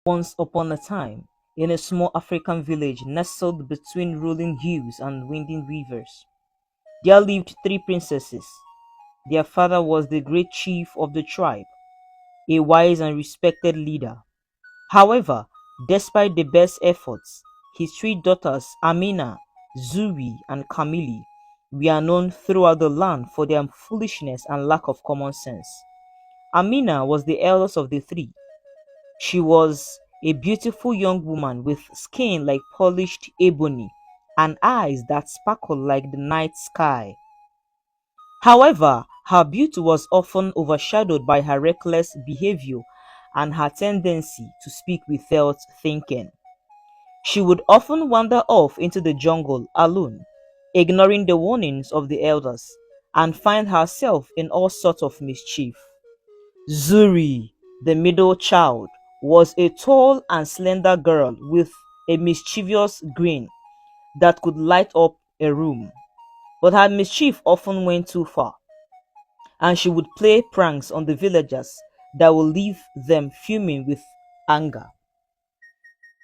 Once upon a time, in a small African village nestled between rolling hills and winding rivers, there lived three princesses. Their father was the great chief of the tribe, a wise and respected leader. However, despite the best efforts, his three daughters, Amina, Zuri, and Camele, were known throughout the land for their foolishness and lack of common sense. Amina was the eldest of the three. She was a beautiful young woman with skin like polished ebony and eyes that sparkled like the night sky. However, her beauty was often overshadowed by her reckless behavior and her tendency to speak without thinking. She would often wander off into the jungle alone, ignoring the warnings of the elders, and find herself in all sorts of mischief. Zuri, the middle child, was a tall and slender girl with a mischievous grin that could light up a room. But her mischief often went too far, and she would play pranks on the villagers that would leave them fuming with anger.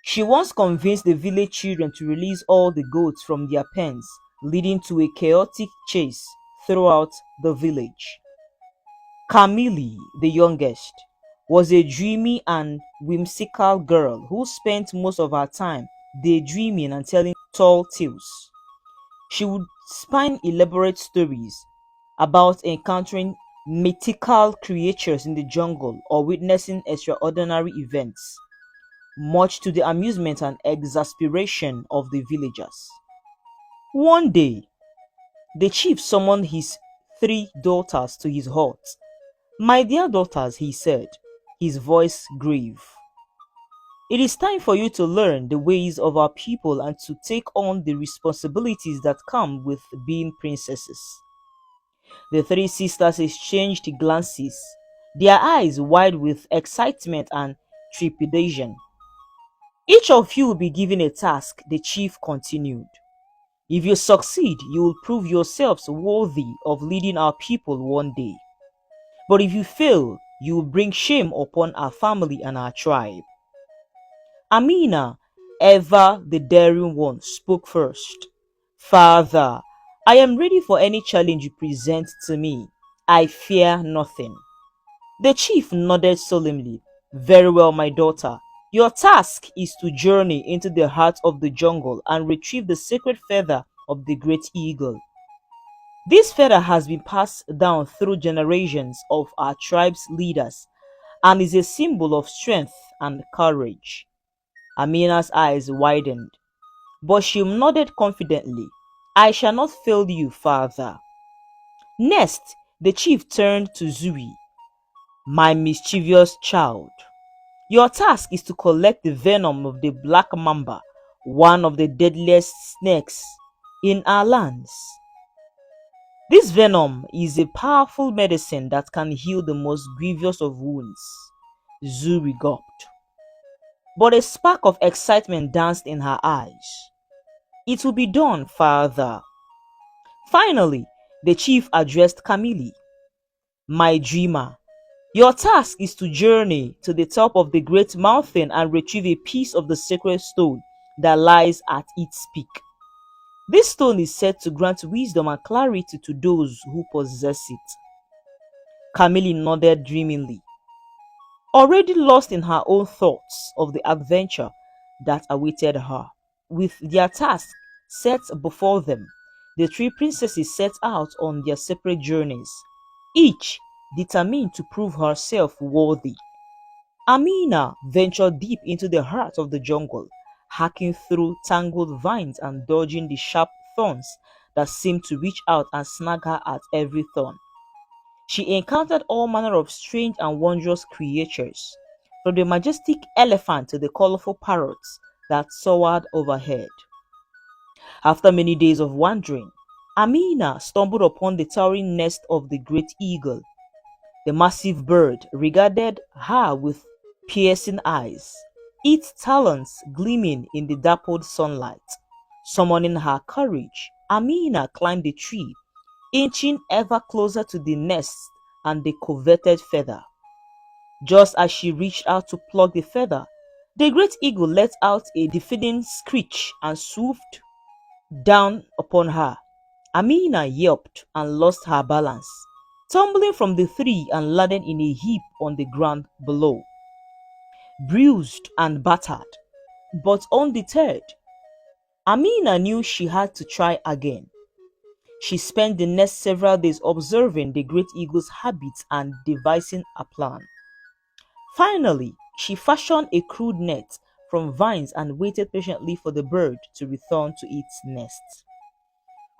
She once convinced the village children to release all the goats from their pens, leading to a chaotic chase throughout the village. Camille, the youngest, was a dreamy and whimsical girl who spent most of her time daydreaming and telling tall tales. She would spin elaborate stories about encountering mythical creatures in the jungle or witnessing extraordinary events, much to the amusement and exasperation of the villagers. One day, the chief summoned his three daughters to his hut. "My dear daughters," he said, his voice grave, "it is time for you to learn the ways of our people and to take on the responsibilities that come with being princesses." The three sisters exchanged glances, their eyes wide with excitement and trepidation. "Each of you will be given a task," the chief continued. "If you succeed, you will prove yourselves worthy of leading our people one day. But if you fail, you will bring shame upon our family and our tribe." Amina, ever the daring one, spoke first. "Father, I am ready for any challenge you present to me. I fear nothing." The chief nodded solemnly. "Very well, my daughter. Your task is to journey into the heart of the jungle and retrieve the sacred feather of the great eagle. This feather has been passed down through generations of our tribe's leaders and is a symbol of strength and courage." Amina's eyes widened, but she nodded confidently. "I shall not fail you, father." Next, the chief turned to Zuri. "My mischievous child, your task is to collect the venom of the black mamba, one of the deadliest snakes in our lands. This venom is a powerful medicine that can heal the most grievous of wounds." Zuri gulped, but a spark of excitement danced in her eyes. "It will be done, father." Finally, the chief addressed Camele. "My dreamer, your task is to journey to the top of the great mountain and retrieve a piece of the sacred stone that lies at its peak. This stone is said to grant wisdom and clarity to those who possess it." Camille nodded dreamily, already lost in her own thoughts of the adventure that awaited her. With their task set before them, the three princesses set out on their separate journeys, each determined to prove herself worthy. Amina ventured deep into the heart of the jungle, hacking through tangled vines and dodging the sharp thorns that seemed to reach out and snag her at every turn. She encountered all manner of strange and wondrous creatures, from the majestic elephant to the colorful parrots that soared overhead. After many days of wandering, Amina stumbled upon the towering nest of the great eagle. The massive bird regarded her with piercing eyes, its talons gleaming in the dappled sunlight. Summoning her courage, Amina climbed the tree, inching ever closer to the nest and the coveted feather. Just as she reached out to pluck the feather, The great eagle let out a deafening screech and swooped down upon her. Amina yelped and lost her balance, tumbling from the tree and landing in a heap on the ground below, bruised and battered. But undeterred, Amina knew she had to try again. She spent the next several days observing the great eagle's habits and devising a plan. Finally, she fashioned a crude net from vines and waited patiently for the bird to return to its nest.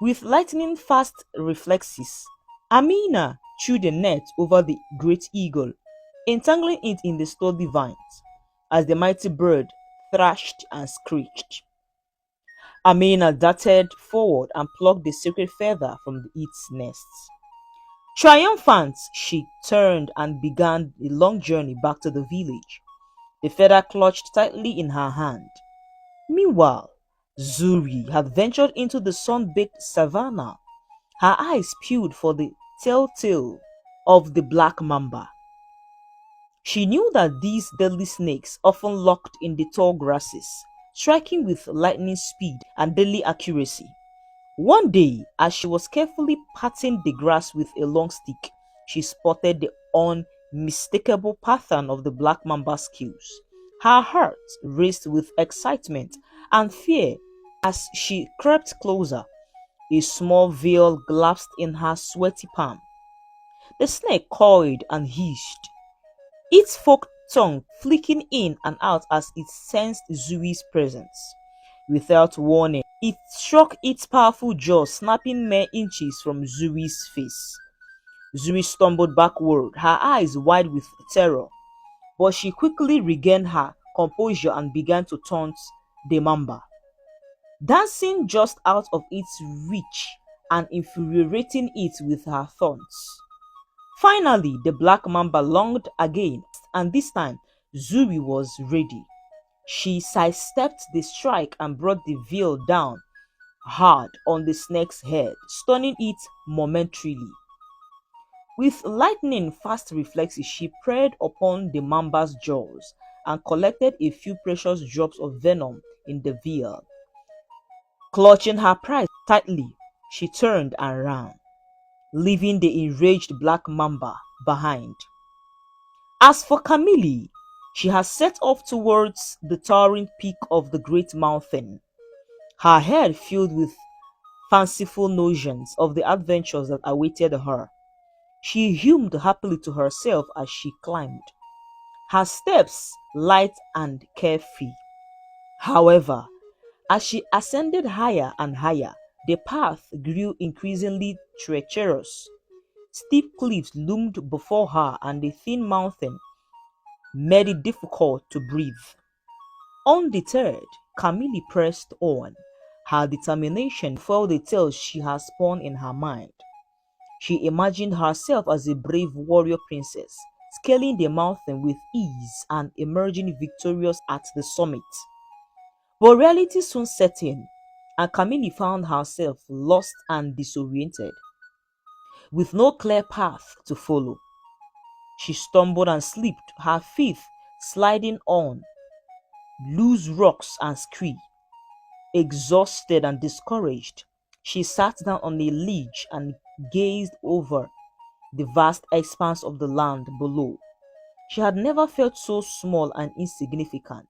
With lightning fast reflexes, Amina threw the net over the great eagle, entangling it in the sturdy vines as the mighty bird thrashed and screeched. Amina darted forward and plucked the sacred feather from its nest. Triumphant, she turned and began the long journey back to the village, the feather clutched tightly in her hand. Meanwhile, Zuri had ventured into the sun-baked savannah, her eyes peeled for the telltale of the black mamba. She knew that these deadly snakes often lurked in the tall grasses, striking with lightning speed and deadly accuracy. One day, as she was carefully patting the grass with a long stick, she spotted the unmistakable pattern of the black mamba's quills. Her heart raced with excitement and fear as she crept closer. A small veil collapsed in her sweaty palm. The snake coiled and hissed, its forked tongue flicking in and out as it sensed Zuri's presence. Without warning, it struck its powerful jaws, snapping mere inches from Zuri's face. Zuri stumbled backward, her eyes wide with terror, but she quickly regained her composure and began to taunt the mamba, dancing just out of its reach and infuriating it with her taunts. Finally, the black mamba lunged again, and this time Zuri was ready. She sidestepped the strike and brought the veil down hard on the snake's head, stunning it momentarily. With lightning fast reflexes, she preyed upon the mamba's jaws and collected a few precious drops of venom in the veil. Clutching her prize tightly, she turned and ran, leaving the enraged black mamba behind. As for Camele, she had set off towards the towering peak of the great mountain, her head filled with fanciful notions of the adventures that awaited her. She hummed happily to herself as she climbed, her steps light and carefree. However, as she ascended higher and higher, the path grew increasingly treacherous. Steep cliffs loomed before her, and the thin mountain made it difficult to breathe. Undeterred, Camille pressed on, her determination to foil the tales she had spun in her mind. She imagined herself as a brave warrior princess, scaling the mountain with ease and emerging victorious at the summit. But reality soon set in, and Camille found herself lost and disoriented, with no clear path to follow. She stumbled and slipped, her feet sliding on loose rocks and scree. Exhausted and discouraged, she sat down on a ledge and gazed over the vast expanse of the land below. She had never felt so small and insignificant.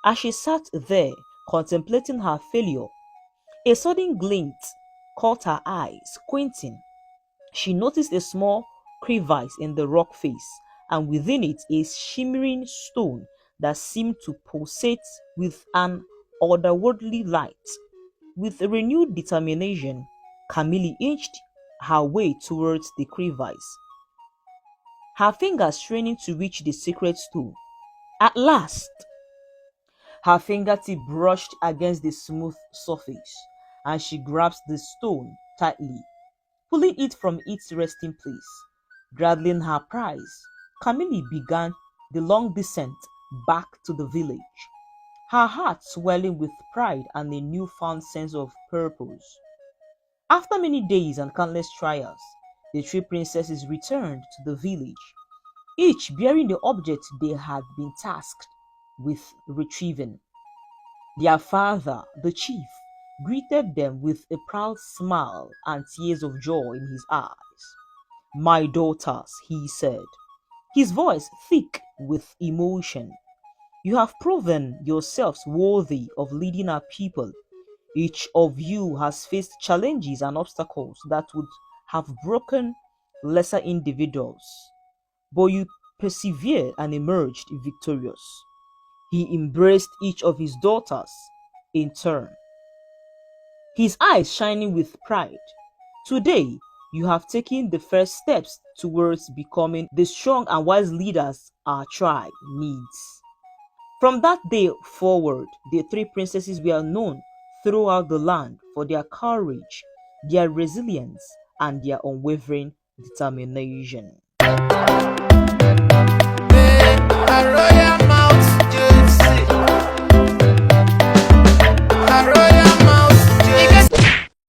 As she sat there, contemplating her failure, a sudden glint caught her eye. Squinting, she noticed a small crevice in the rock face, and within it a shimmering stone that seemed to pulsate with an otherworldly light. With renewed determination, Camille inched her way towards the crevice, her fingers straining to reach the secret stone. At last, her fingertip brushed against the smooth surface, and she grasped the stone tightly, pulling it from its resting place. Dragging her prize, Camille began the long descent back to the village, her heart swelling with pride and a newfound sense of purpose. After many days and countless trials, the three princesses returned to the village, each bearing the object they had been tasked. with retrieving. Their father, the chief, greeted them with a proud smile and tears of joy in his eyes. "My daughters," he said, his voice thick with emotion, "you have proven yourselves worthy of leading our people. Each of you has faced challenges and obstacles that would have broken lesser individuals, but you persevered and emerged victorious." He embraced each of his daughters in turn, his eyes shining with pride. "Today, you have taken the first steps towards becoming the strong and wise leaders our tribe needs." From that day forward, the three princesses were known throughout the land for their courage, their resilience, and their unwavering determination.